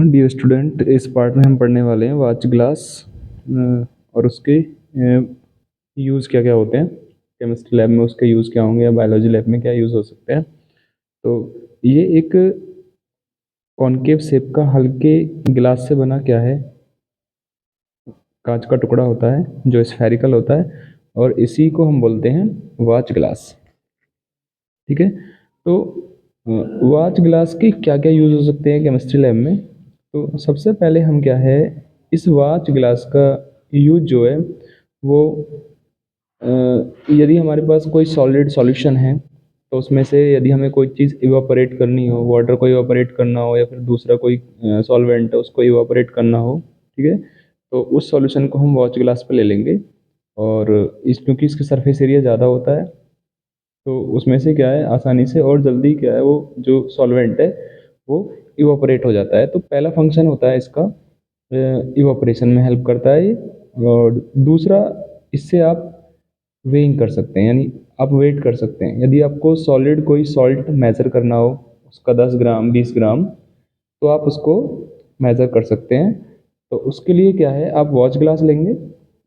Dear student, इस part में हम पढ़ने वाले हैं वॉच ग्लास और उसके यूज़ क्या क्या होते हैं। केमिस्ट्री लैब में उसके यूज़ क्या होंगे या बायोलॉजी लैब में क्या यूज़ हो सकते हैं। तो ये एक कॉनकेव शेप का हल्के गिलास से बना क्या है, कांच का टुकड़ा होता है जो स्फेरिकल होता है और इसी को हम बोलते हैं वॉच ग्लास। ठीक है, तो वॉच ग्लास के क्या क्या यूज़ हो सकते हैं केमिस्ट्री लैब में। तो सबसे पहले हम क्या है, इस वॉच ग्लास का यूज जो है वो यदि हमारे पास कोई सॉलिड सॉल्यूशन है तो उसमें से यदि हमें कोई चीज़ इवापोरेट करनी हो, वाटर को इवापोरेट करना हो या फिर दूसरा कोई सॉल्वेंट है उसको इवापोरेट करना हो, ठीक है, तो उस सॉल्यूशन को हम वॉच ग्लास पे ले लेंगे। और इस क्योंकि इसका सरफेस एरिया ज़्यादा होता है तो उसमें से क्या है आसानी से और जल्दी क्या है वो जो सॉल्वेंट है वो इवापोरेट हो जाता है। तो पहला फंक्शन होता है इसका, इवापोरेशन में हेल्प करता है ये। और दूसरा, इससे आप वेइंग कर सकते हैं, यानी आप वेट कर सकते हैं। यदि आपको सॉलिड कोई सॉल्ट मेज़र करना हो, उसका 10 ग्राम 20 ग्राम, तो आप उसको मेज़र कर सकते हैं। तो उसके लिए क्या है, आप वॉच ग्लास लेंगे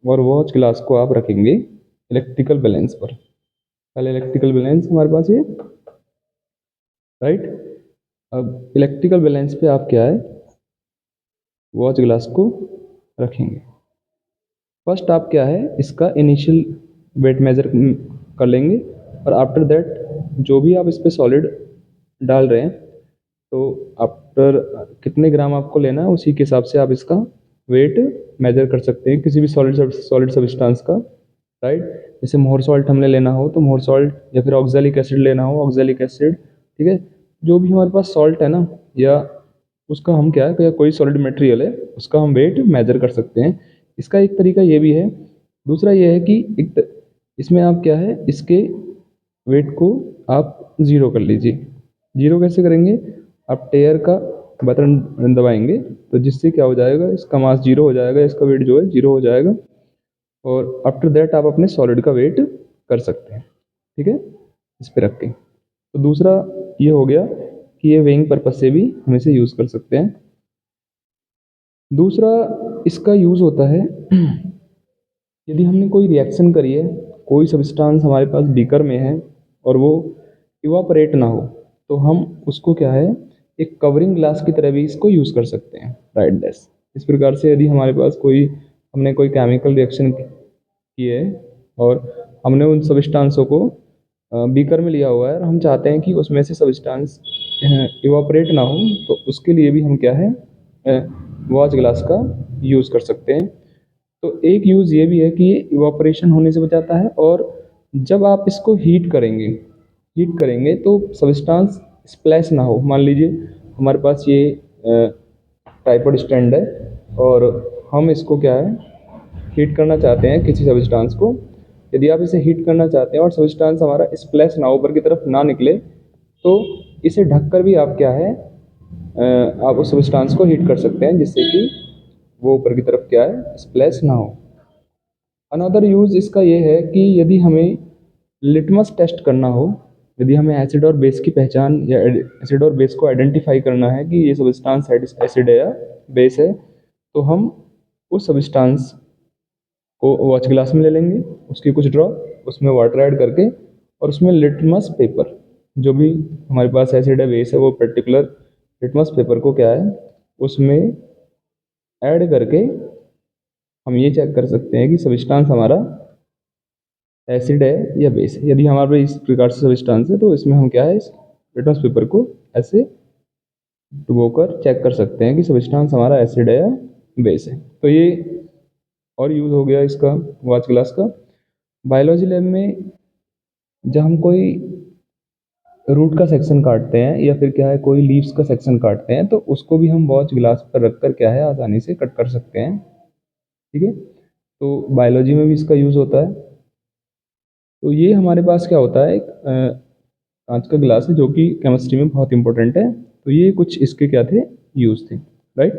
और वॉच ग्लास को आप रखेंगे इलेक्ट्रिकल बैलेंस पर। पहले इलेक्ट्रिकल बैलेंस हमारे पास ये राइट। अब इलेक्ट्रिकल बैलेंस पे आप क्या है वॉच ग्लास को रखेंगे। फर्स्ट आप क्या है इसका इनिशियल वेट मेजर कर लेंगे और आफ्टर दैट जो भी आप इस पर सॉलिड डाल रहे हैं तो आफ्टर कितने ग्राम आपको लेना है उसी के हिसाब से आप इसका वेट मेजर कर सकते हैं किसी भी सॉलिड सब्सटेंस का, राइट। जैसे मोर सॉल्ट हमने लेना हो तो मोर सॉल्ट, या फिर ऑक्जेलिक एसिड लेना हो ऑक्जेलिक एसिड, ठीक है। जो भी हमारे पास सॉल्ट है ना, या उसका हम क्या है, या कोई सॉलिड मटेरियल है उसका हम वेट मेजर कर सकते हैं। इसका एक तरीका ये भी है। दूसरा ये है कि इसमें आप क्या है इसके वेट को आप ज़ीरो कर लीजिए। ज़ीरो कैसे करेंगे, आप टेयर का बटन दबाएंगे तो जिससे क्या हो जाएगा, इसका मास जीरो हो जाएगा, इसका वेट जो है जीरो हो जाएगा और आफ्टर दैट आप अपने सॉलिड का वेट कर सकते हैं, ठीक है, इस पे रख के। तो दूसरा ये हो गया कि ये वेइंग पर्पज से भी हम इसे यूज़ कर सकते हैं। दूसरा इसका यूज़ होता है यदि हमने कोई रिएक्शन करी है, कोई सब्सटेंस हमारे पास बीकर में है और वो इवापोरेट ना हो, तो हम उसको क्या है एक कवरिंग ग्लास की तरह भी इसको यूज़ कर सकते हैं, राइट दैट्स। इस प्रकार से यदि हमारे पास हमने कोई केमिकल रिएक्शन की है और हमने उन सब्सटेंसों को बीकर में लिया हुआ है और हम चाहते हैं कि उसमें से सब्सटेंस इवापोरेट ना हो, तो उसके लिए भी हम क्या है वॉच ग्लास का यूज़ कर सकते हैं। तो एक यूज़ ये भी है कि ये इवापोरेशन होने से बचाता है और जब आप इसको हीट करेंगे तो सब्सटेंस स्प्लैश ना हो। मान लीजिए हमारे पास ये ट्राइपॉड स्टैंड है और हम इसको क्या है हीट करना चाहते हैं किसी सब्सटेंस को। यदि आप इसे हीट करना चाहते हैं और सब्सटेंस हमारा स्प्लैश ना ऊपर की तरफ ना निकले, तो इसे ढककर भी आप क्या है आप उस सब्सटेंस को हीट कर सकते हैं जिससे कि वो ऊपर की तरफ क्या है स्प्लैश ना हो। अनदर यूज़ इसका ये है कि यदि हमें लिटमस टेस्ट करना हो, यदि हमें एसिड और बेस की पहचान या एसिड और बेस को आइडेंटिफाई करना है कि ये सब्सटेंस एसिड है या बेस है, तो हम उस सब्सटेंस को वॉच ग्लास में ले लेंगे, उसकी कुछ ड्रॉप उसमें वाटर ऐड करके और उसमें लिटमस पेपर, जो भी हमारे पास एसिड है बेस है वो पर्टिकुलर लिटमस पेपर को क्या है उसमें ऐड करके हम ये चेक कर सकते हैं कि सब्सटेंस हमारा एसिड है या बेस है। यदि हमारे पास इस प्रकार से सब्सटेंस है तो इसमें हम क्या है इस लिटमस पेपर को ऐसे डुबोकर चेक कर सकते हैं कि सब्सटेंस हमारा एसिड है या बेस है। तो ये और यूज़ हो गया इसका वॉच ग्लास का। बायोलॉजी लैब में जब हम कोई रूट का सेक्शन काटते हैं या फिर क्या है कोई लीव्स का सेक्शन काटते हैं तो उसको भी हम वॉच ग्लास पर रखकर क्या है आसानी से कट कर सकते हैं, ठीक है। तो बायोलॉजी में भी इसका यूज़ होता है। तो ये हमारे पास क्या होता है एक कांच का गिलास है जो कि केमिस्ट्री में बहुत इंपॉर्टेंट है। तो ये कुछ इसके क्या थे यूज़ थे, राइट।